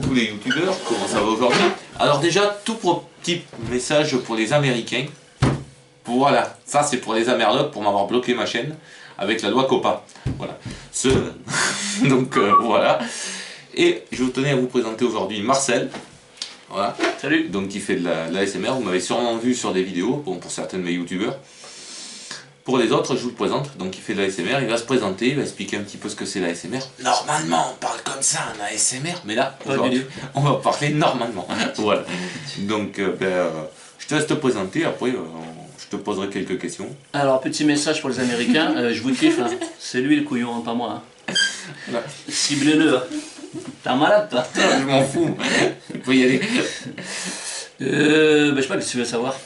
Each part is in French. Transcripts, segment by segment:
coucou les youtubeurs, comment ça va aujourd'hui? Alors déjà, tout petit message pour les Américains. Voilà, ça c'est pour les Amerlocs, pour m'avoir bloqué ma chaîne avec la loi COPPA. Voilà. Donc voilà. Et je tenais à vous présenter aujourd'hui Marcel. Voilà. Salut. Donc qui fait de l'ASMR, vous m'avez sûrement vu sur des vidéos, bon, pour certains de mes youtubeurs. Pour les autres, je vous le présente, donc il fait de l'ASMR, il va se présenter, il va expliquer un petit peu ce que c'est l'ASMR. Normalement, on parle comme ça, un ASMR, mais là, on va parler normalement. Voilà. Donc, je te laisse te présenter, après, je te poserai quelques questions. Alors, petit message pour les Américains, je vous kiffe, hein. C'est lui le couillon, pas moi. Hein. Voilà. Ciblez-le. Hein. T'es un malade, toi. Je m'en fous, il faut y aller. Je sais pas, qu'est-ce que tu veux savoir?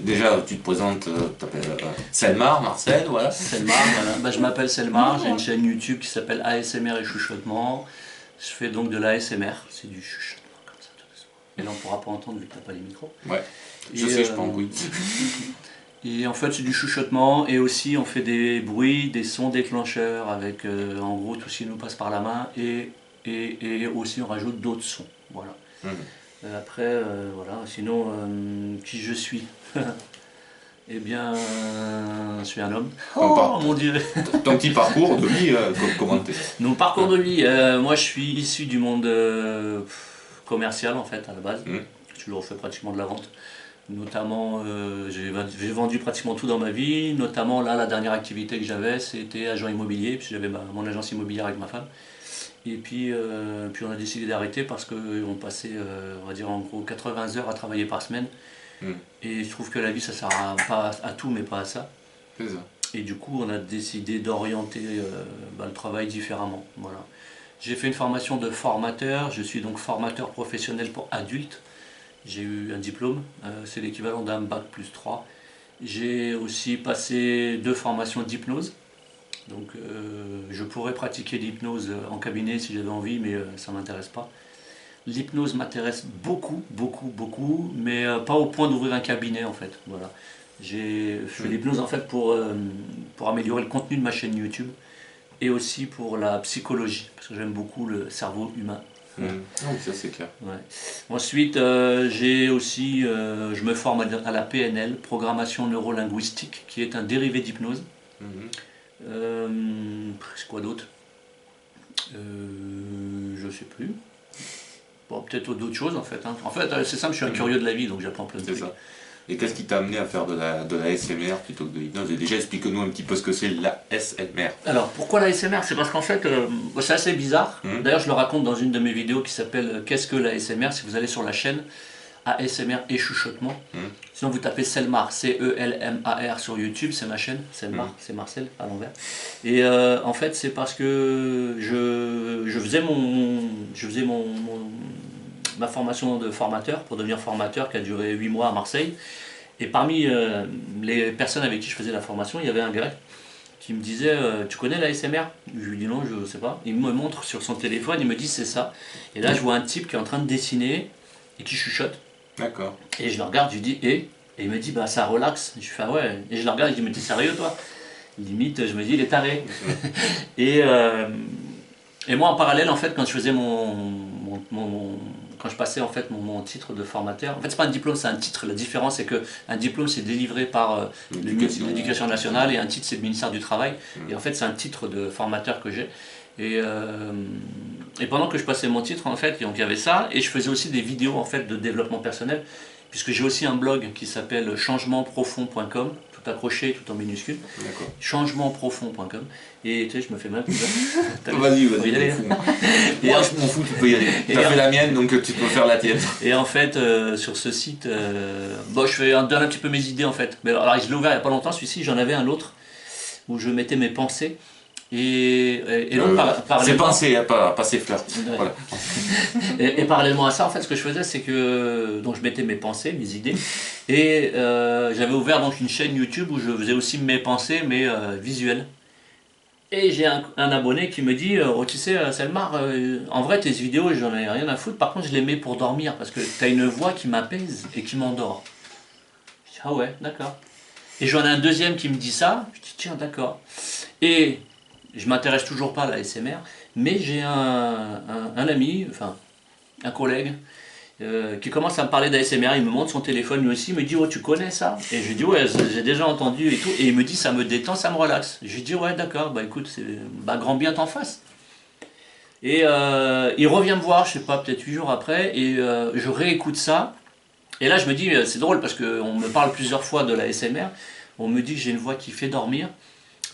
Déjà, tu te présentes, tu t'appelles Selmar, Marcel, voilà. Selmar, voilà. Je m'appelle Selmar, j'ai une chaîne YouTube qui s'appelle ASMR et chuchotement. Je fais donc de l'ASMR, c'est du chuchotement comme ça, tout doucement. Et là, on pourra pas entendre vu que t'as pas les micros. Ouais, je sais, je pense, oui. Et en fait, c'est du chuchotement et aussi on fait des bruits, des sons déclencheurs avec, en gros, tout ce qui nous passe par la main et aussi on rajoute d'autres sons, voilà. Après, voilà, sinon, qui je suis? Eh bien, je suis un homme. Oh mon Dieu. Ton petit parcours de vie, comment t'es? Mon parcours de vie, moi je suis issu du monde commercial en fait, à la base. J'ai toujours fait pratiquement de la vente. Notamment, j'ai vendu pratiquement tout dans ma vie. Notamment, là, la dernière activité que j'avais, c'était agent immobilier, puisque j'avais mon agence immobilière avec ma femme. Et puis on a décidé d'arrêter parce qu'on passait, on va dire en gros 80 heures à travailler par semaine. Et je trouve que la vie ça sert pas à tout mais pas à ça. C'est ça. Et du coup on a décidé d'orienter le travail différemment. Voilà. J'ai fait une formation de formateur, je suis donc formateur professionnel pour adultes. J'ai eu un diplôme, c'est l'équivalent d'un bac+3. J'ai aussi passé 2 formations d'hypnose. Donc je pourrais pratiquer l'hypnose en cabinet si j'avais envie, mais ça ne m'intéresse pas. L'hypnose m'intéresse beaucoup, beaucoup, mais pas au point d'ouvrir un cabinet en fait. Voilà. Je fais l'hypnose en fait pour améliorer le contenu de ma chaîne YouTube et aussi pour la psychologie, parce que j'aime beaucoup le cerveau humain. Ça c'est clair. Ouais. Ensuite, j'ai aussi, je me forme à la PNL, programmation neurolinguistique, qui est un dérivé d'hypnose. C'est quoi d'autre? Je sais plus. Bon, peut-être d'autres choses en fait. Hein. En fait, c'est simple, je suis un curieux de la vie, donc j'apprends plein de trucs. Ça. Et qu'est-ce qui t'a amené à faire de la SMR plutôt que de l'hypnose? Et déjà, explique-nous un petit peu ce que c'est la SMR. Alors, pourquoi la SMR? C'est parce qu'en fait, c'est assez bizarre. D'ailleurs, je le raconte dans une de mes vidéos qui s'appelle « Qu'est-ce que la SMR ?» Si vous allez sur la chaîne ASMR et chuchotement. Sinon, vous tapez Selmar, C-E-L-M-A-R sur YouTube, c'est ma chaîne. Selmar, c'est Marcel à l'envers. Et en fait, c'est parce que je faisais ma formation de formateur pour devenir formateur qui a duré 8 mois à Marseille. Et parmi les personnes avec qui je faisais la formation, il y avait un gars qui me disait tu connais la SMR? Je lui dis non, je ne sais pas. Il me montre sur son téléphone, il me dit c'est ça. Et là, je vois un type qui est en train de dessiner et qui chuchote. D'accord. Et je le regarde, je lui dis et il me dit bah ça relaxe. Je fais ah ouais. Et je le regarde, je dis mais t'es sérieux toi? Limite, je me dis il est taré. Et moi en parallèle en fait quand je faisais quand je passais en fait mon titre de formateur, en fait c'est pas un diplôme, c'est un titre. La différence c'est que un diplôme c'est délivré par l'éducation nationale et un titre c'est le ministère du Travail. Et en fait c'est un titre de formateur que j'ai. Et pendant que je passais mon titre en fait, donc il y avait ça, et je faisais aussi des vidéos en fait de développement personnel, puisque j'ai aussi un blog qui s'appelle changementprofond.com, tout accroché, tout en minuscule, changementprofond.com, et tu sais, je me fais mal. Vas-y, moi je m'en fous, tu peux y aller. Tu as fait la mienne, donc tu peux faire la tienne. Et en fait, sur ce site, je donne un petit peu mes idées en fait. Mais alors, je l'ai ouvert il n'y a pas longtemps, celui-ci, j'en avais un autre, où je mettais mes pensées. Et donc, c'est pensé, pas ses fleurs. Voilà. Et parallèlement à ça, en fait, ce que je faisais, c'est que donc, je mettais mes pensées, mes idées, et j'avais ouvert donc une chaîne YouTube où je faisais aussi mes pensées, mais visuelles. Et j'ai un abonné qui me dit oh, tu sais, Selmar, en vrai, tes vidéos, j'en ai rien à foutre. Par contre, je les mets pour dormir parce que tu as une voix qui m'apaise et qui m'endort. Je dis ah ouais, d'accord. Et j'en ai un deuxième qui me dit ça. Je dis tiens, d'accord. Et je m'intéresse toujours pas à la SMR, mais j'ai un ami, enfin un collègue, qui commence à me parler d'ASMR, il me montre son téléphone lui aussi, il me dit « Oh, tu connais ça ?» Et je lui dis « Ouais, j'ai déjà entendu et tout. » Et il me dit « Ça me détend, ça me relaxe. » Je lui dis « Ouais, d'accord, bah écoute, grand bien t'en fasse. » Et il revient me voir, je sais pas, peut-être 8 jours après, et je réécoute ça. Et là, je me dis, c'est drôle parce qu'on me parle plusieurs fois de la ASMR, on me dit que j'ai une voix qui fait dormir,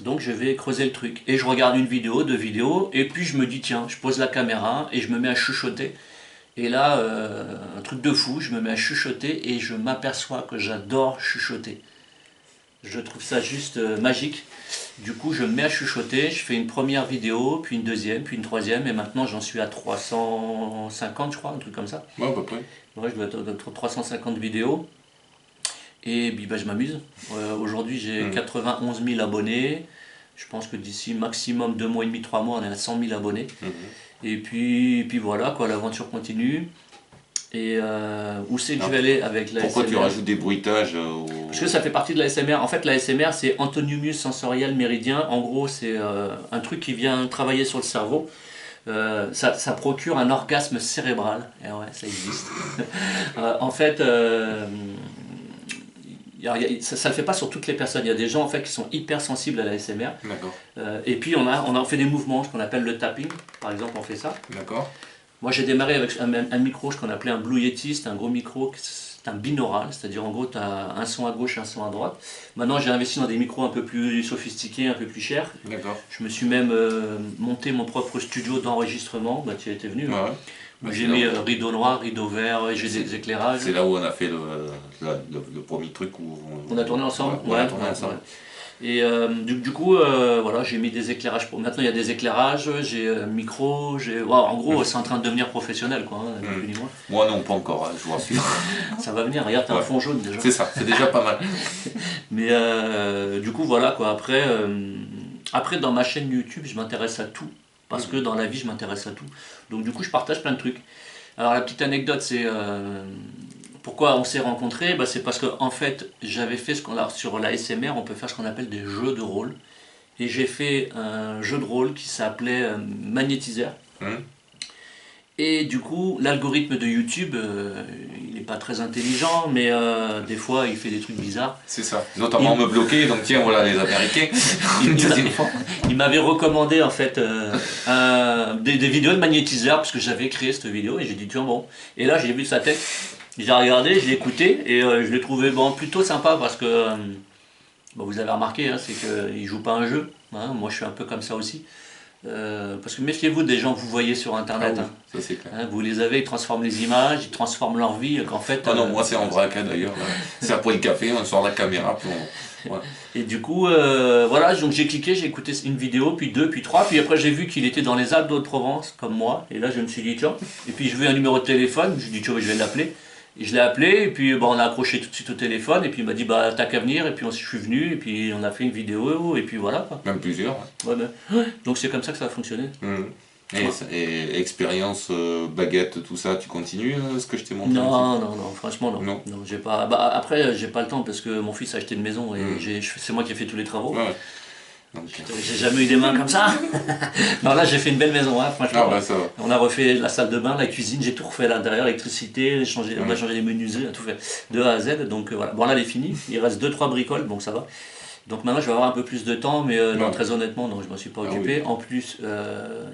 donc je vais creuser le truc. Et je regarde une vidéo, 2 vidéos, et puis je me dis, tiens, je pose la caméra et je me mets à chuchoter. Et là, un truc de fou, je me mets à chuchoter et je m'aperçois que j'adore chuchoter. Je trouve ça juste magique. Du coup, je me mets à chuchoter, je fais une première vidéo, puis une deuxième, puis une troisième, et maintenant j'en suis à 350, je crois, un truc comme ça. Ouais, à peu près. Ouais, je dois être 350 vidéos. Et puis bah, je m'amuse. Aujourd'hui, j'ai 91 000 abonnés. Je pense que d'ici maximum 2 mois et demi, 3 mois, on est à 100 000 abonnés. Et puis voilà, quoi, l'aventure continue. Et où c'est que je vais aller avec la Pourquoi ASMR? tu rajoutes des bruitages Parce que ça fait partie de la ASMR. En fait, la ASMR, c'est Autonomous Sensorial Méridien. En gros, c'est un truc qui vient travailler sur le cerveau. Ça procure un orgasme cérébral. Et ouais, ça existe. En fait, ça ne le fait pas sur toutes les personnes. Il y a des gens en fait, qui sont hyper sensibles à la ASMR. D'accord. Et puis, on a fait des mouvements, ce qu'on appelle le tapping. Par exemple, on fait ça. D'accord. Moi, j'ai démarré avec un micro, ce qu'on appelait un Blue Yeti. C'est un gros micro, c'est un binaural, c'est-à-dire en gros, tu as un son à gauche et un son à droite. Maintenant, j'ai investi dans des micros un peu plus sophistiqués, un peu plus chers. D'accord. Je me suis même monté mon propre studio d'enregistrement. Bah, tu étais venu. Ouais. Où j'ai mis rideau noir, rideau vert, et j'ai des éclairages. C'est là où on a fait le premier truc où on a tourné ensemble. Ouais, on a tourné ensemble. Ouais. Et du coup, voilà, j'ai mis des éclairages. Maintenant, il y a des éclairages, j'ai un micro, en gros, c'est en train de devenir professionnel, quoi, hein, ni plus ni moins. Moi non, pas encore, hein, je vous rassure. Ça va venir, regarde, t'as un fond jaune déjà. C'est ça, c'est déjà pas mal. Mais du coup, voilà, quoi. Après, dans ma chaîne YouTube, je m'intéresse à tout. Parce que dans la vie, je m'intéresse à tout. Donc du coup, je partage plein de trucs. Alors la petite anecdote, c'est pourquoi on s'est rencontrés, c'est parce que en fait, j'avais fait sur la SMR, on peut faire ce qu'on appelle des jeux de rôle. Et j'ai fait un jeu de rôle qui s'appelait Magnétiseur. Et du coup, l'algorithme de YouTube, il n'est pas très intelligent, mais des fois, il fait des trucs bizarres. C'est ça. Notamment me bloquer, donc tiens, voilà les Américains. Il m'avait recommandé en fait des vidéos de magnétiseur, parce que j'avais créé cette vidéo, et j'ai dit tiens bon. Et là, j'ai vu sa tête, j'ai regardé, je l'ai écouté, et je l'ai trouvé plutôt sympa, parce que vous avez remarqué, hein, c'est qu'il ne joue pas un jeu. Hein, moi, je suis un peu comme ça aussi. Parce que méfiez-vous des gens que vous voyez sur internet. Ah oui, ça c'est clair. Hein, vous les avez, ils transforment les images, ils transforment leur vie, qu'en fait... Ah non, moi c'est en vrac d'ailleurs. C'est après le café, on sort la caméra, puis on... Et du coup, voilà, donc j'ai cliqué, j'ai écouté une vidéo, puis 2, puis 3, puis après j'ai vu qu'il était dans les Alpes d'Haute-Provence, comme moi, et là je me suis dit tiens, et puis je veux un numéro de téléphone, je me suis dit tiens, je vais l'appeler. Et je l'ai appelé, et puis on a accroché tout de suite au téléphone, et puis il m'a dit t'as qu'à venir, et puis je suis venu, et puis on a fait une vidéo, et puis voilà. Quoi. Même plusieurs. Ouais, donc c'est comme ça que ça a fonctionné. Et expérience, baguette, tout ça, tu continues ce que je t'ai montré? Non, franchement non. J'ai pas. Après, j'ai pas le temps parce que mon fils a acheté une maison et c'est moi qui ai fait tous les travaux. Ouais. J'ai jamais eu des mains comme ça. Non, là j'ai fait une belle maison, hein, franchement. Ça va. On a refait la salle de bain, la cuisine, j'ai tout refait à l'intérieur, l'électricité, on a changé les menuiseries, on a tout fait de A à Z. Donc voilà. Bon, là elle est finie, il reste 2-3 bricoles, donc ça va. Donc maintenant je vais avoir un peu plus de temps, mais non, très honnêtement, non, je ne m'en suis pas occupé. En plus,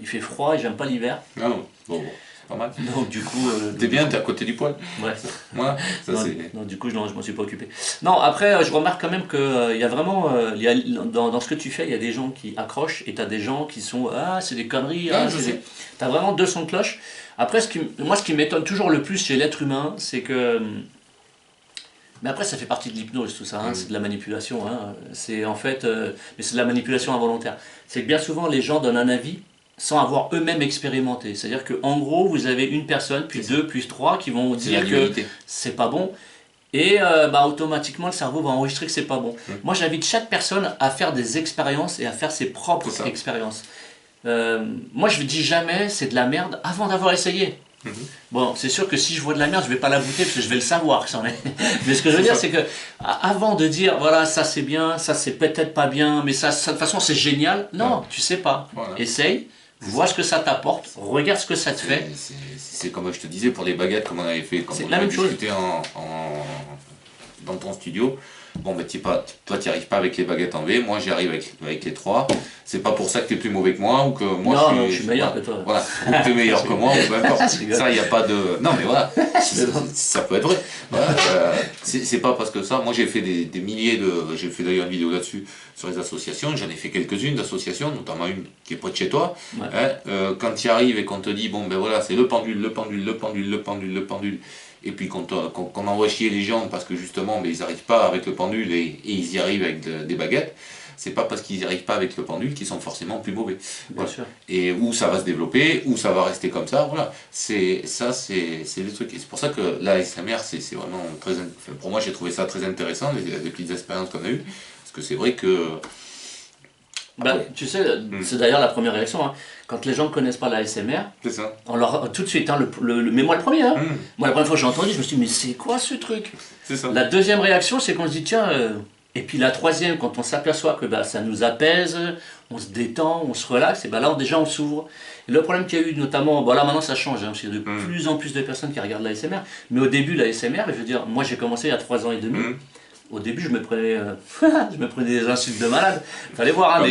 il fait froid et j'aime pas l'hiver. Ah non, bon. Pas mal. Donc du coup... T'es bien, t'es à côté du poêle. Ouais. Moi, ça c'est... Non, du coup, non, je m'en suis pas occupé. Non, après, je remarque quand même qu'il y a vraiment... dans ce que tu fais, il y a des gens qui accrochent et tu as des gens qui sont... Ah, c'est des conneries. Tu as vraiment deux sons de cloche. Après, moi, ce qui m'étonne toujours le plus chez l'être humain, c'est que... Mais après, ça fait partie de l'hypnose, tout ça, hein, c'est de la manipulation. Hein. C'est en fait... mais c'est de la manipulation involontaire. C'est que bien souvent, les gens donnent un avis sans avoir eux-mêmes expérimenté. C'est-à-dire qu'en gros, vous avez une personne, puis 2, puis 3 qui vont dire que c'est pas bon. Et automatiquement, le cerveau va enregistrer que c'est pas bon. Moi, j'invite chaque personne à faire des expériences et à faire ses propres expériences. Moi, je ne dis jamais c'est de la merde avant d'avoir essayé. Bon, c'est sûr que si je vois de la merde, je vais pas la goûter parce que je vais le savoir que c'en est. Mais ce que je veux dire, c'est que avant de dire voilà, ça c'est bien, ça c'est peut-être pas bien, mais ça de toute façon c'est génial. Non, tu sais pas. Essaye. Vois ce que ça t'apporte, regarde ce que ça te fait, c'est comme je te disais pour les baguettes, comme on avait fait, comme on avait discuté dans ton studio. Bon, ben toi tu n'y arrives pas avec les baguettes en V, moi j'y arrive avec les 3. C'est pas pour ça que tu es plus mauvais que moi ou que moi non, je suis meilleur que toi. Voilà, ou que tu es meilleur que moi, ou peu importe. Ça, il n'y a pas de. Non, mais voilà, ça peut être vrai. Voilà, c'est pas parce que ça. Moi j'ai fait des milliers de. J'ai fait d'ailleurs une vidéo là-dessus sur les associations. J'en ai fait quelques-unes d'associations, notamment une qui est près de chez toi. Ouais. Hein, quand tu y arrives et qu'on te dit, bon ben voilà, c'est le pendule, le pendule, le pendule, le pendule, le pendule. Et puis qu'on envoie chier les gens parce que justement mais ils n'arrivent pas avec le pendule et ils y arrivent avec des baguettes, c'est pas parce qu'ils n'y arrivent pas avec le pendule qu'ils sont forcément plus mauvais. Bien sûr. Et où ça va se développer, où ça va rester comme ça, voilà. C'est des trucs. Et c'est pour ça que l'ASMR, c'est vraiment très. Enfin, pour moi, j'ai trouvé ça très intéressant, les petites expériences qu'on a eues. Parce que c'est vrai que. Bah, tu sais, c'est d'ailleurs la première réaction. Hein. Quand les gens ne connaissent pas la ASMR, on leur tout de suite, hein, mais moi le premier, hein, moi la première fois que j'ai entendu, je me suis dit, mais c'est quoi ce truc? C'est ça. La deuxième réaction, c'est qu'on se dit, tiens, et puis la troisième, quand on s'aperçoit que bah, ça nous apaise, on se détend, on se relaxe, et bah, là déjà on s'ouvre. Et le problème qu'il y a eu notamment, bon là maintenant ça change, hein, parce qu'il y a de plus en plus de personnes qui regardent la ASMR, mais au début la ASMR, je veux dire, moi j'ai commencé il y a 3 ans et demi. Au début, je me prenais des insultes de malade. Fallait voir. Hein,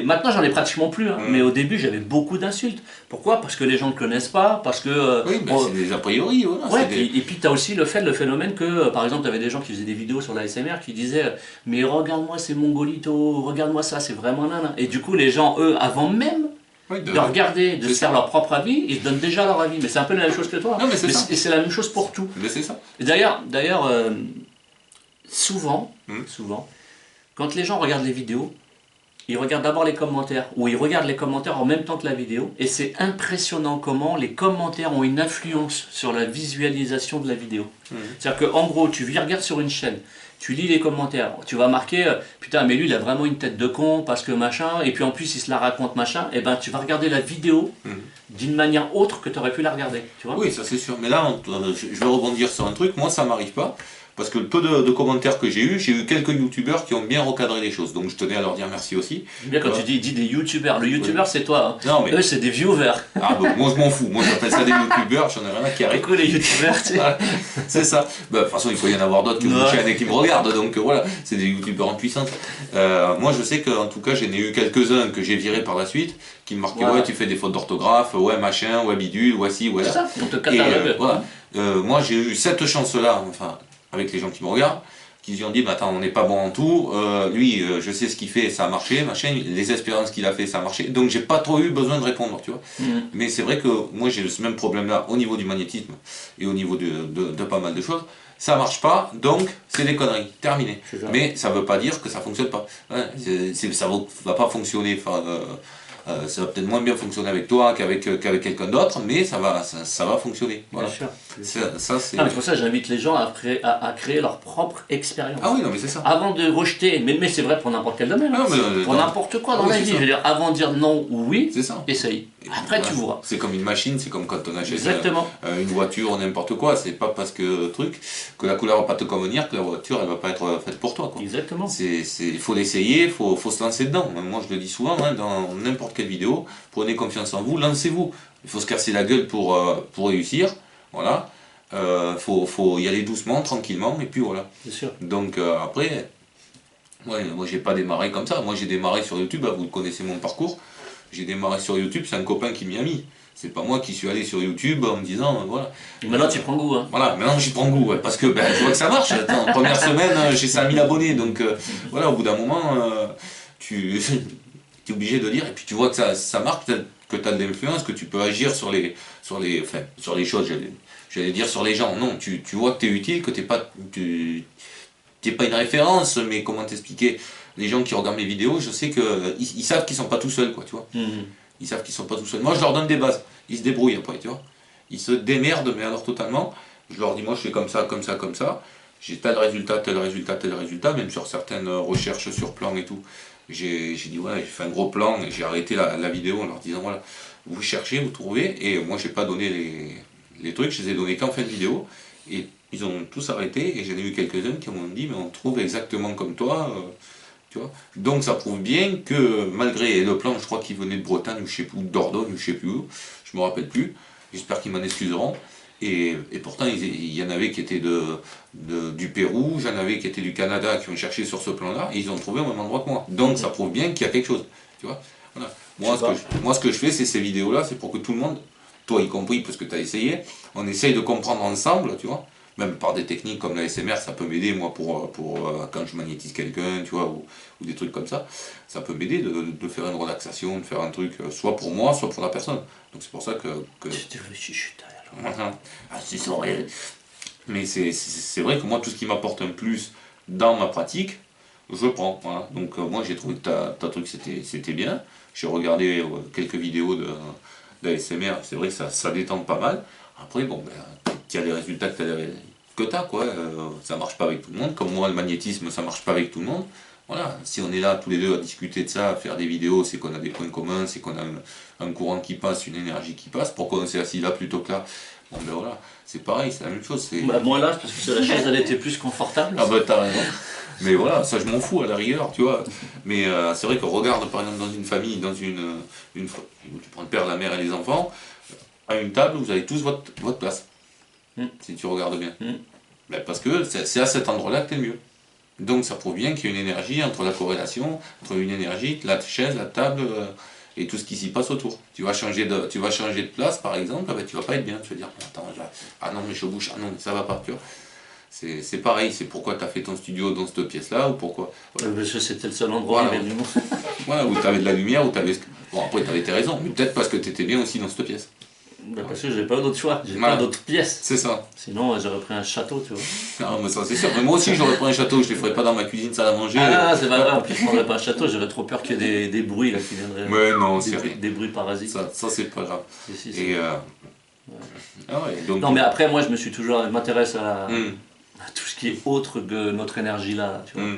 maintenant, j'en ai pratiquement plus. Hein, mais au début, j'avais beaucoup d'insultes. Pourquoi? Parce que les gens ne connaissent pas. Parce que. Oui, ben c'est des a priori. Voilà, ouais, et puis, tu as aussi le phénomène que, par exemple, tu avais des gens qui faisaient des vidéos sur la ASMR qui disaient mais regarde-moi ces mongolitos, regarde-moi ça, c'est vraiment nana. Et du coup, les gens, eux, avant même. De regarder, de se faire leur propre avis, ils se donnent déjà leur avis. Mais c'est un peu la même chose que toi. Non, mais c'est et c'est la même chose pour tout. Mais c'est ça. Et d'ailleurs. Souvent, quand les gens regardent les vidéos, ils regardent d'abord les commentaires, ou ils regardent les commentaires en même temps que la vidéo, et c'est impressionnant comment les commentaires ont une influence sur la visualisation de la vidéo. C'est-à-dire qu'en gros, tu regardes sur une chaîne, tu lis les commentaires, tu vas marquer putain mais lui il a vraiment une tête de con parce que machin, et puis en plus il se la raconte machin, et ben tu vas regarder la vidéo d'une manière autre que tu aurais pu la regarder. Tu vois? Oui, ça c'est sûr, mais là je vais rebondir sur un truc, moi ça m'arrive pas. Parce que le peu de commentaires que j'ai eu quelques youtubeurs qui ont bien recadré les choses, donc je tenais à leur dire merci aussi. Bien quand tu dis des youtubeurs, le youtubeur c'est toi, hein. Non, mais... eux c'est des viewers. Ah bon, moi je m'en fous, moi j'appelle ça des youtubeurs, j'en ai rien à carrer. C'est quoi les youtubeurs? C'est ça, bah, de toute façon il faut y en avoir d'autres qui me chaînent et qui me regardent, donc voilà, c'est des youtubeurs en puissance. Moi je sais qu'en tout cas j'en ai eu quelques-uns que j'ai virés par la suite, qui me marquaient ouais tu fais des fautes d'orthographe, ouais machin, ouais bidule, ouais ci, ouais là. C'est ça, on te catalogue. Voilà. Moi j'ai eu cette chance-là, enfin... avec les gens qui me regardent, qui se ont dit, bah, attends, on n'est pas bon en tout, lui, je sais ce qu'il fait, ça a marché, machin, les expériences qu'il a fait, ça a marché, donc j'ai pas trop eu besoin de répondre, tu vois. Mais c'est vrai que moi j'ai ce même problème-là au niveau du magnétisme et au niveau de pas mal de choses, ça marche pas, donc c'est des conneries, terminé. Mais ça veut pas dire que ça fonctionne pas. Ouais, ça va pas fonctionner, ça va peut-être moins bien fonctionner avec toi qu'avec quelqu'un d'autre, mais ça va fonctionner. Voilà. Bien sûr. C'est pour ça j'invite les gens à créer leur propre expérience. Ah oui, non mais c'est ça. Avant de rejeter, mais c'est vrai pour n'importe quel domaine, pour n'importe quoi dans la vie, je veux dire, avant de dire non ou oui, essaye. Après tu vois. C'est comme une machine, c'est comme quand on achète une voiture ou n'importe quoi, c'est pas parce que que la couleur va pas te convenir que la voiture elle va pas être faite pour toi, quoi. Exactement. Il faut l'essayer, il faut se lancer dedans. Moi je le dis souvent, hein, dans n'importe quelle vidéo, prenez confiance en vous, lancez-vous. Il faut se casser la gueule pour réussir, voilà. Faut y aller doucement, tranquillement, et puis voilà. Bien sûr. Donc après, moi j'ai pas démarré comme ça, moi j'ai démarré sur YouTube, vous connaissez mon parcours, j'ai démarré sur YouTube, c'est un copain qui m'y a mis. C'est pas moi qui suis allé sur YouTube en me disant, voilà. Et maintenant tu prends goût, hein. Voilà, maintenant j'y prends goût, parce que je vois que ça marche. Attends, première semaine, j'ai 5000 abonnés, donc voilà, au bout d'un moment, tu es obligé de dire, et puis tu vois que ça marche, peut-être que tu as de l'influence, que tu peux agir sur les choses, j'allais dire sur les gens. Non, tu vois que tu es utile, que tu n'es pas une référence, mais comment t'expliquer? Les gens qui regardent mes vidéos, je sais qu'ils savent qu'ils sont pas tout seuls, quoi, tu vois. Ils savent qu'ils sont pas tout seuls. Moi, je leur donne des bases. Ils se débrouillent après, tu vois. Ils se démerdent, mais alors totalement. Je leur dis, moi, je fais comme ça, comme ça, comme ça. J'ai tel résultat, tel résultat, tel résultat, même sur certaines recherches sur plan et tout. J'ai dit, voilà, j'ai fait un gros plan et j'ai arrêté la vidéo en leur disant, voilà, vous cherchez, vous trouvez. Et moi, j'ai pas donné les trucs, je les ai donnés qu'en fin de vidéo. Et ils ont tous arrêté. Et j'en ai eu quelques-uns qui m'ont dit, mais on trouve exactement comme toi. Tu vois. Donc ça prouve bien que malgré le plan, je crois qu'il venait de Bretagne ou je sais plus, ou de Dordogne ou je sais plus où, je me rappelle plus, j'espère qu'ils m'en excuseront. Et pourtant, il y en avait qui étaient du Pérou, j'en avais qui étaient du Canada, qui ont cherché sur ce plan-là, et ils ont trouvé au même endroit que moi. Donc ça prouve bien qu'il y a quelque chose. Tu vois, voilà. Moi, ce que je fais, c'est ces vidéos-là, c'est pour que tout le monde, toi y compris, parce que tu as essayé, on essaye de comprendre ensemble, tu vois. Même par des techniques comme la SMR, ça peut m'aider, moi, pour quand je magnétise quelqu'un, tu vois, ou des trucs comme ça. Ça peut m'aider de faire une relaxation, de faire un truc, soit pour moi, soit pour la personne. Donc c'est pour ça que... Tu veux chuchoter alors. Ah, c'est vrai. Mais c'est vrai que moi, tout ce qui m'apporte un plus dans ma pratique, je prends. Voilà. Donc moi, j'ai trouvé que ta truc, c'était bien. J'ai regardé quelques vidéos d'ASMR, c'est vrai que ça détend pas mal. Après, bon, ben, tu as les résultats que tu as, quoi. Ça marche pas avec tout le monde. Comme moi, le magnétisme, ça marche pas avec tout le monde. Voilà, si on est là tous les deux à discuter de ça, à faire des vidéos, c'est qu'on a des points communs, c'est qu'on a un courant qui passe, une énergie qui passe. Pourquoi on s'est assis là plutôt que là? Bon ben voilà, c'est pareil, c'est la même chose. Bah, moi là, parce que la chaise elle était plus confortable. Ah bah t'as raison. Mais voilà, ça je m'en fous à la rigueur, tu vois. Mais c'est vrai qu'on regarde par exemple dans une famille, dans où tu prends le père, la mère et les enfants, à une table, vous avez tous votre place. Si tu regardes bien. Ben, parce que c'est à cet endroit-là que t'es mieux. Donc ça prouve bien qu'il y a une énergie entre la corrélation, entre une énergie, la chaise, la table et tout ce qui s'y passe autour. Tu vas changer de place par exemple, ben, tu vas pas être bien, tu vas dire attends, ah non mais je suis au bouche, ah non mais ça va pas, tu vois. C'est pareil, c'est pourquoi tu as fait ton studio dans cette pièce-là ou pourquoi. Voilà. Parce que c'était le seul endroit voilà, du monde. Voilà, où tu avais de la lumière, où tu avais... Bon après tu avais tes raisons, mais peut-être parce que tu étais bien aussi dans cette pièce. Bah parce que j'ai pas d'autre choix, j'ai pas d'autres pièces. C'est ça. Sinon j'aurais pris un château, tu vois. Non mais ça c'est sûr, mais moi aussi j'aurais pris un château, je les ferais pas dans ma cuisine, salle à manger. Ah c'est pas vrai, en plus je prendrais pas un château, j'aurais trop peur qu'il y ait des bruits là qui viendraient. Ouais non, c'est rien. Des bruits parasites. Ça c'est pas grave. Si, Et ouais. Ah ouais, donc... Non mais après moi je m'intéresse à tout ce qui est autre que notre énergie là, tu vois.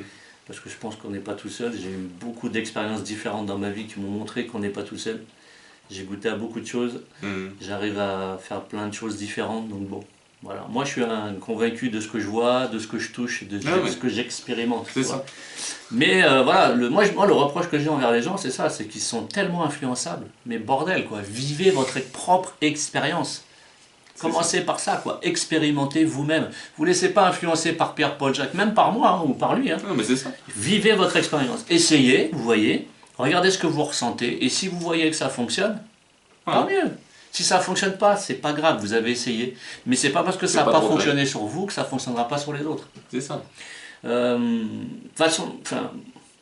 Parce que je pense qu'on n'est pas tout seul, j'ai eu beaucoup d'expériences différentes dans ma vie qui m'ont montré qu'on n'est pas tout seul. J'ai goûté à beaucoup de choses, j'arrive à faire plein de choses différentes, donc bon, voilà. Moi je suis convaincu de ce que je vois, de ce que je touche, de ce que j'expérimente. C'est ça. Mais voilà, moi le reproche que j'ai envers les gens, c'est ça, c'est qu'ils sont tellement influençables. Mais bordel quoi, vivez votre propre expérience. Commencez par ça, quoi. Expérimentez vous-même. Vous ne laissez pas influencer par Pierre, Paul, Jacques, même par moi ou par lui. Hein. Non, mais c'est ça. Vivez votre expérience. Essayez, vous voyez. Regardez ce que vous ressentez. Et si vous voyez que ça fonctionne, tant mieux. Si ça ne fonctionne pas, c'est pas grave, vous avez essayé. Mais c'est pas parce que ça n'a pas fonctionné sur vous que ça ne fonctionnera pas sur les autres. C'est ça. Façon,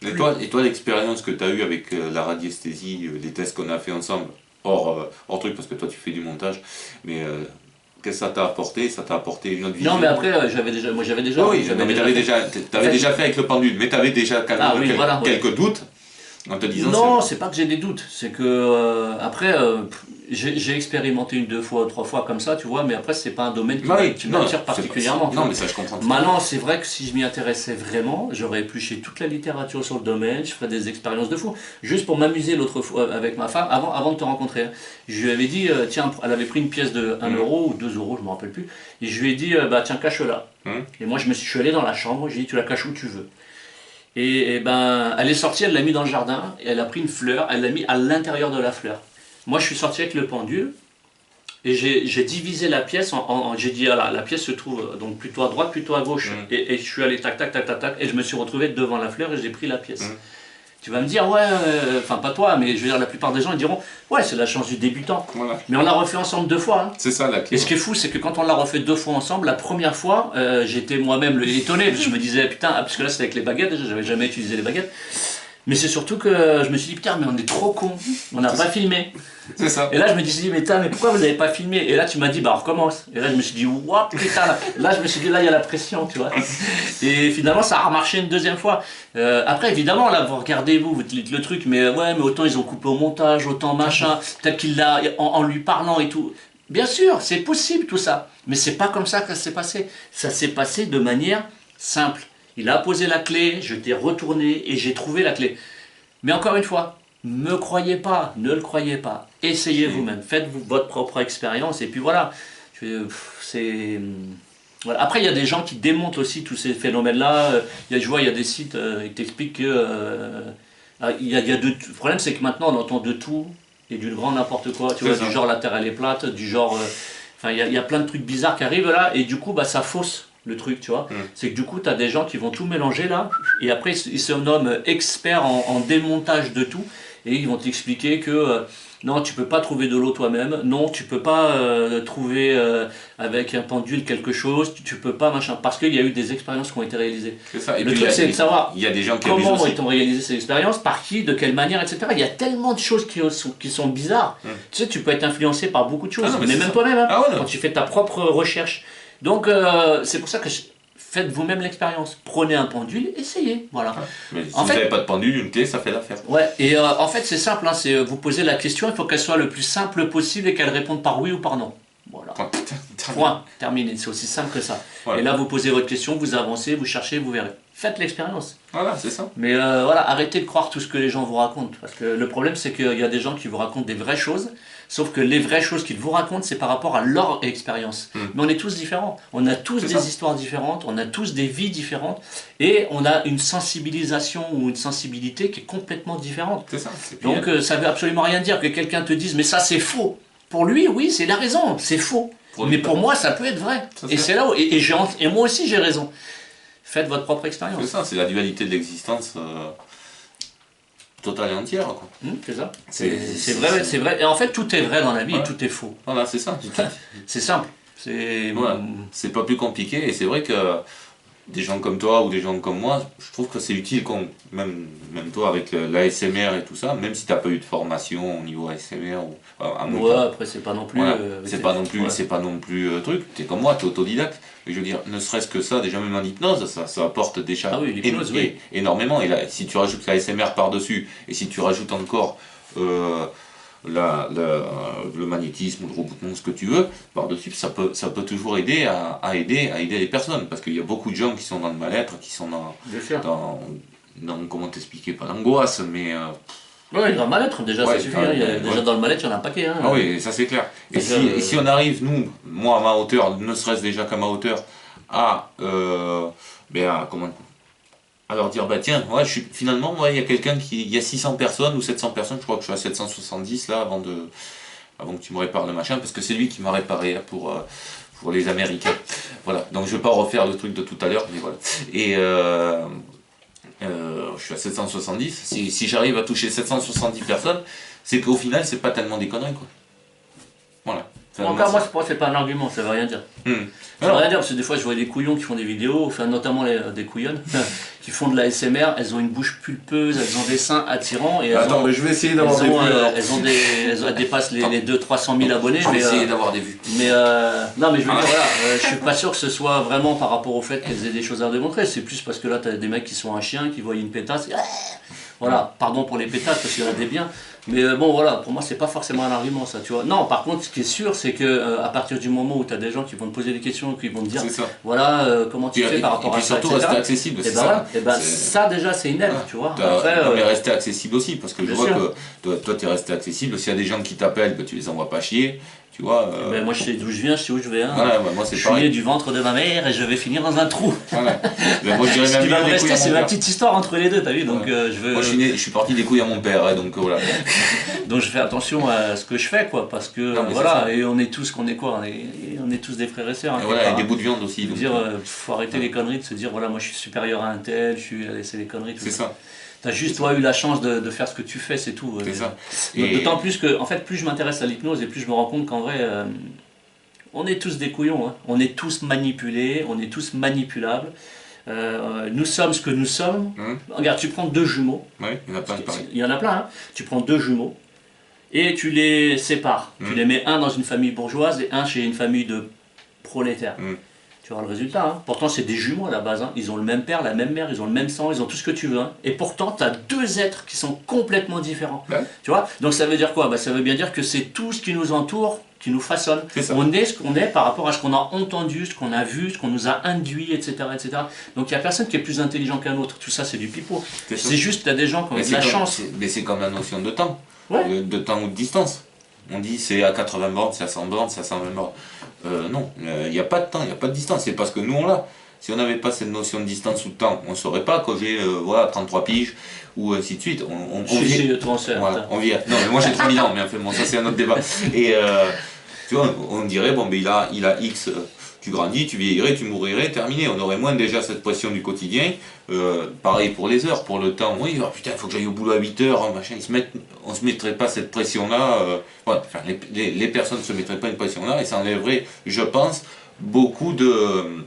et toi l'expérience que tu as eue avec la radiesthésie, les tests qu'on a fait ensemble, hors truc, parce que toi tu fais du montage, mais qu'est-ce que ça t'a apporté? Ça t'a apporté une autre vision? Non, mais après, j'avais déjà. Oui, mais t'avais déjà fait avec le pendule, mais t'avais déjà quelques doutes en te disant... Non, c'est pas que j'ai des doutes, c'est que après, j'ai expérimenté 1, 2 fois, 3 fois comme ça, tu vois, mais après, c'est pas un domaine qui m'attire particulièrement. Non, mais ça, je comprends. Maintenant, c'est vrai que si je m'y intéressais vraiment, j'aurais épluché toute la littérature sur le domaine, je ferais des expériences de fou. Juste pour m'amuser l'autre fois avec ma femme, avant de te rencontrer, je lui avais dit, tiens, elle avait pris une pièce de 1 euro ou 2 euros, je me rappelle plus, et je lui ai dit, bah tiens, cache-la. Et moi, je suis allé dans la chambre, j'ai dit, tu la caches où tu veux. Et ben, elle est sortie, elle l'a mis dans le jardin, et elle a pris une fleur, elle l'a mis à l'intérieur de la fleur. Moi, je suis sorti avec le pendule, et j'ai divisé la pièce, j'ai dit, voilà, la pièce se trouve donc plutôt à droite, plutôt à gauche. Et je suis allé tac, tac, tac, tac, tac, et je me suis retrouvé devant la fleur, et j'ai pris la pièce. Tu vas me dire, ouais, enfin pas toi, mais je veux dire, la plupart des gens ils diront, ouais, c'est la chance du débutant. Voilà. Mais on l'a refait ensemble 2 fois. Hein. C'est ça la clé. Et ce qui est fou, c'est que quand on l'a refait 2 fois ensemble, la première fois, j'étais moi-même étonné, parce que je me disais, putain, parce que là c'était avec les baguettes, j'avais jamais utilisé les baguettes. Mais c'est surtout que je me suis dit, putain, mais on est trop cons, on n'a pas filmé. C'est ça. Et là, je me suis dit, mais pourquoi vous n'avez pas filmé? Et là, tu m'as dit, bah, on recommence. Et là, je me suis dit, waouh, putain, là, je me suis dit, là, il y a la pression, tu vois. Et finalement, ça a remarché une 2e fois. Après, évidemment, là, vous regardez, vous dites le truc, mais ouais, mais autant ils ont coupé au montage, autant machin, peut-être qu'il l'a, en lui parlant et tout. Bien sûr, c'est possible tout ça. Mais c'est pas comme ça que ça s'est passé. Ça s'est passé de manière simple. Il a posé la clé, je t'ai retourné et j'ai trouvé la clé. Mais encore une fois, ne croyez pas, ne le croyez pas. Essayez vous-même, faites votre propre expérience et puis voilà. Voilà. Après, il y a des gens qui démontent aussi tous ces phénomènes-là. Je vois, il y a des sites qui t'expliquent que... le problème, c'est que maintenant, on entend de tout et du grand n'importe quoi, tu vois, du genre la Terre elle est plate, du genre... Enfin, il y a plein de trucs bizarres qui arrivent là, et du coup, bah, ça fausse le truc, tu vois. C'est que du coup, tu as des gens qui vont tout mélanger là, et après, ils se nomment experts en démontage de tout, et ils vont t'expliquer que... non, tu peux pas trouver de l'eau toi-même. Non, tu peux pas trouver avec un pendule quelque chose. Tu peux pas machin. Parce qu'il y a eu des expériences qui ont été réalisées. C'est ça. Et le puis, truc, c'est de savoir il y a des gens qui comment abusent aussi. ont réalisé ces expériences, par qui, de quelle manière, etc. Il y a tellement de choses qui sont bizarres. Tu sais, tu peux être influencé par beaucoup de choses. Ah non, mais mais c'est même ça. toi-même, hein, Ah ouais, non. quand tu fais ta propre recherche. Donc, c'est pour ça que faites vous-même l'expérience. Prenez un pendule, essayez. Voilà. Mais si En vous fait, n'avez pas de pendule, une clé, ça fait l'affaire. ouais, et en fait c'est simple, hein, c'est vous posez la question, il faut qu'elle soit le plus simple possible et qu'elle réponde par oui ou par non. Voilà. Point, terminé, c'est aussi simple que ça. Voilà. Et là vous posez votre question, vous avancez, vous cherchez, vous verrez. Faites l'expérience. Voilà, c'est ça. Mais voilà, arrêtez de croire tout ce que les gens vous racontent. Parce que le problème c'est qu'il y a des gens qui vous racontent des vraies choses, sauf que les vraies choses qu'ils vous racontent c'est par rapport à leur expérience. Mais on est tous différents, on a tous des histoires différentes, on a tous des vies différentes, et on a une sensibilisation ou une sensibilité qui est complètement différente. C'est ça. Donc ça veut absolument rien dire que quelqu'un te dise mais ça c'est faux. Pour lui, oui, c'est la raison, c'est faux. Mais pour moi, ça peut être vrai. Et c'est là où... Et moi aussi, j'ai raison. Faites votre propre expérience. C'est ça, c'est la dualité de l'existence totale et entière. C'est ça. C'est vrai, c'est vrai. Et en fait, tout est vrai dans la vie et tout est faux. Voilà, c'est ça. C'est simple. Voilà. C'est pas plus compliqué, et c'est vrai que des gens comme toi ou des gens comme moi, je trouve que c'est utile, même toi avec l'ASMR et tout ça, même si tu n'as pas eu de formation au niveau ASMR ou après c'est pas non plus c'est pas non plus truc, tu es comme moi, tu es autodidacte, et je veux dire, ne serait-ce que ça, déjà même en hypnose, ça apporte déjà énormément, et là, si tu rajoutes l'ASMR par-dessus, et si tu rajoutes encore le magnétisme ou le reboutement, ce que tu veux, par-dessus, ça peut toujours aider à aider les personnes, parce qu'il y a beaucoup de gens qui sont dans le mal-être, qui sont dans comment t'expliquer, pas l'angoisse, mais... oui, dans le mal-être, déjà, ça suffit. Déjà, dans le mal-être, il y en a un paquet. Hein. Ah oui, ça c'est clair. Et si on arrive, moi à ma hauteur, ne serait-ce déjà qu'à ma hauteur, à leur dire, bah tiens, finalement, il y a quelqu'un il y a 600 personnes ou 700 personnes, je crois que je suis à 770 là, avant que tu me répares le machin, parce que c'est lui qui m'a réparé pour les Américains. Voilà, donc je vais pas refaire le truc de tout à l'heure, mais voilà. Et je suis à 770, si j'arrive à toucher 770 personnes, c'est qu'au final, c'est pas tellement des conneries, quoi. Voilà. Encore moi, c'est pas un argument, ça veut rien dire. Ça veut rien dire, parce que des fois je vois des couillons qui font des vidéos, enfin notamment des couillonnes, qui font de la SMR, elles ont une bouche pulpeuse, elles ont des seins attirants, et mais je vais essayer d'avoir des vues. Elles dépassent les 200-300 000 abonnés. Je vais essayer d'avoir des vues. Mais non, mais je veux dire, voilà, je suis pas sûr que ce soit vraiment par rapport au fait qu'elles aient des choses à démontrer, c'est plus parce que là t'as des mecs qui sont un chien, qui voient une pétasse, et voilà, pardon pour les pétasses parce qu'il y en a des biens, mais bon voilà, pour moi c'est pas forcément un argument ça, tu vois. Non, par contre ce qui est sûr c'est que à partir du moment où tu as des gens qui vont te poser des questions, qui vont te dire voilà comment tu fais par rapport à ça, et puis surtout rester accessible, c'est ça. Et ben ça déjà c'est une aide, tu vois. Après, mais rester accessible aussi, parce que je vois que toi tu es resté accessible, s'il y a des gens qui t'appellent, tu les envoies pas chier. Tu vois, ben moi je sais d'où je viens, je sais où je vais. Hein. Moi, je suis né du ventre de ma mère et je vais finir dans un trou. Mais moi, je dirais même ce qui va me rester, c'est ma petite histoire entre les deux, t'as vu, donc, Moi je suis parti des couilles à mon père, donc voilà. Donc je fais attention à ce que je fais, quoi, parce que et on est tous, on est tous des frères et sœurs. Et voilà, et des bouts de viande aussi. Faut arrêter les conneries de se dire, voilà, moi je suis supérieur à un tel, c'est les conneries. C'est ça. T'as juste toi eu la chance de faire ce que tu fais, c'est tout. C'est ça. D'autant plus que, en fait, plus je m'intéresse à l'hypnose et plus je me rends compte qu'en vrai, on est tous des couillons. Hein. On est tous manipulés, on est tous manipulables. Nous sommes ce que nous sommes. Regarde, tu prends deux jumeaux. Oui, il y en a plein de pareil. Il y en a plein. Hein. Tu prends deux jumeaux et tu les sépares. Tu les mets un dans une famille bourgeoise et un chez une famille de prolétaires. Tu vois le résultat, hein. Pourtant c'est des jumeaux à la base, hein. Ils ont le même père, la même mère, ils ont le même sang, ils ont tout ce que tu veux, hein. Et pourtant tu as deux êtres qui sont complètement différents, tu vois. Donc ça veut dire quoi? Ça veut bien dire que c'est tout ce qui nous entoure qui nous façonne. On est ce qu'on est par rapport à ce qu'on a entendu, ce qu'on a vu, ce qu'on nous a induit, etc. etc. Donc il n'y a personne qui est plus intelligent qu'un autre, tout ça c'est du pipeau. C'est juste, tu as des gens qui ont de la chance. Mais c'est comme la notion de temps, de temps ou de distance. On dit c'est à 80 bornes, c'est à 100 bornes, c'est à 120 bornes. Non, il n'y a pas de temps, il n'y a pas de distance, c'est parce que nous on l'a. Si on n'avait pas cette notion de distance ou de temps, on ne saurait pas que j'ai voilà, 33 piges ou ainsi de suite. Voilà, on vit. Non, mais moi j'ai 3000 ans, mais enfin, bon, ça c'est un autre débat. Et tu vois, on dirait, bon, ben, il a X, tu grandis, tu vieillirais, tu mourirais, terminé. On aurait moins déjà cette pression du quotidien. Pareil pour les heures, pour le temps. Oui, oh, putain, il faut que j'aille au boulot à 8 heures, machin. On ne se mettrait pas cette pression-là. Voilà, enfin, les personnes ne se mettraient pas une pression-là et ça enlèverait, je pense, beaucoup de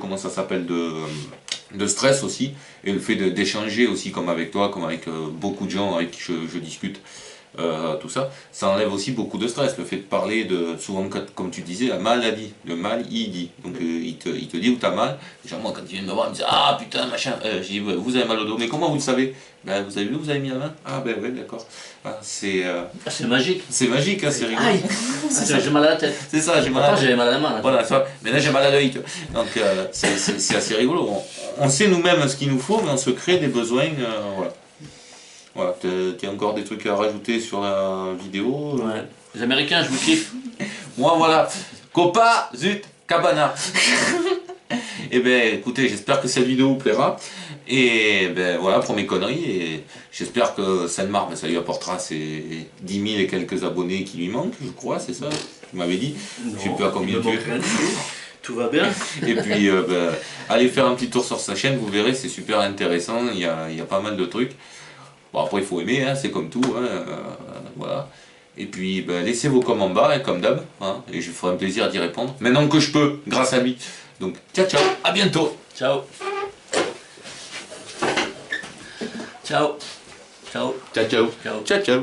comment ça s'appelle, de stress aussi. Et le fait d'échanger aussi, comme avec toi, comme avec beaucoup de gens avec qui je discute. Tout ça, ça enlève aussi beaucoup de stress, le fait de parler de, souvent comme tu disais, la maladie, le mal il dit, donc il te dit où t'as mal, déjà moi quand il vient me voir il me dit ah putain machin, je dis vous avez mal au dos, mais comment vous le savez? Ben vous avez vu, vous avez mis la main? Ah ben ouais d'accord, c'est magique. C'est magique, hein, c'est rigolo. Aïe, j'ai mal à la tête. C'est ça, j'ai mal à la tête. J'avais mal à la main. Là. Voilà, ça, mais là j'ai mal à l'œil. Donc c'est assez rigolo. On sait nous-mêmes ce qu'il nous faut, mais on se crée des besoins, voilà. Voilà, tu as encore des trucs à rajouter sur la vidéo? Ouais. Les Américains, je vous kiffe. Moi, voilà. Copa, zut, cabana. Et ben, écoutez, j'espère que cette vidéo vous plaira. Et ben voilà pour mes conneries. Et j'espère que Selmar, ben, ça lui apportera ses 10 000 et quelques abonnés qui lui manquent, je crois, c'est ça? Tu m'avais dit? Non, je sais plus à combien tu es. Tout va bien. Et puis, ben, allez faire un petit tour sur sa chaîne, vous verrez, c'est super intéressant. Il y a pas mal de trucs. Bon après il faut aimer, hein, c'est comme tout, hein, voilà. Et puis ben, laissez vos comments en bas, hein, comme d'hab, hein, et je ferai un plaisir d'y répondre, maintenant que je peux, grâce à lui. Donc ciao ciao, à bientôt. Ciao. Ciao. Ciao. Ciao ciao. Ciao. Ciao ciao.